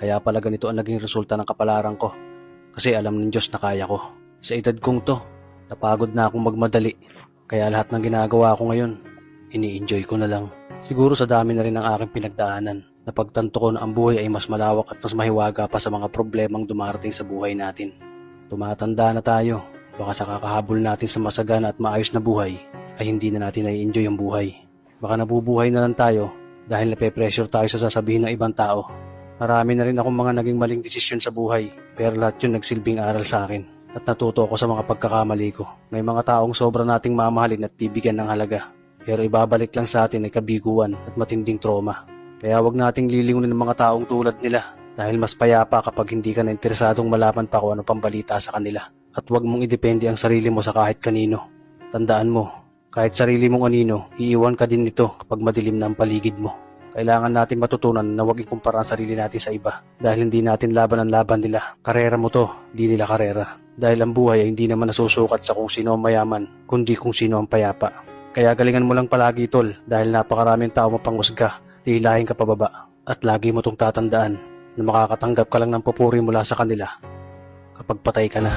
Kaya pala ganito ang naging resulta ng kapalaran ko. Kasi alam ng Diyos na kaya ko. Sa edad kong to, napagod na akong magmadali. Kaya lahat ng ginagawa ko ngayon, ini-enjoy ko na lang. Siguro sa dami na rin ng aking pinagdaanan, napagtanto ko na ang buhay ay mas malawak at mas mahiwaga pa sa mga problemang dumarating sa buhay natin. Tumatanda na tayo, baka sa kakahabol natin sa masagana at maayos na buhay, ay hindi na natin nai-enjoy ang buhay. Baka nabubuhay na lang tayo dahil nape-pressure tayo sa sasabihin ng ibang tao. Marami na rin akong mga naging maling desisyon sa buhay, pero lahat yun nagsilbing aral sa akin at natuto ako sa mga pagkakamali ko. May mga taong sobra nating mamahalin at bibigyan ng halaga, pero ibabalik lang sa atin ay kabiguan at matinding trauma. Kaya wag nating lilingunin ng mga taong tulad nila dahil mas payapa kapag hindi ka na interesadong malaman pa kung ano pang balita sa kanila. At wag mong idepende ang sarili mo sa kahit kanino. Tandaan mo, kahit sarili mong anino, iiwan ka din nito kapag madilim na ang paligid mo. Kailangan natin matutunan na huwag ikumpara ang sarili natin sa iba dahil hindi natin laban ang laban nila. Karera mo to, di nila karera. Dahil ang buhay ay hindi naman nasusukat sa kung sino ang mayaman, kundi kung sino ang payapa. Kaya galingan mo lang palagi tol dahil napakaraming tao mapanghusga, hihilahin ka pababa. At lagi mo tong tatandaan na makakatanggap ka lang ng papuri mula sa kanila kapag patay ka na.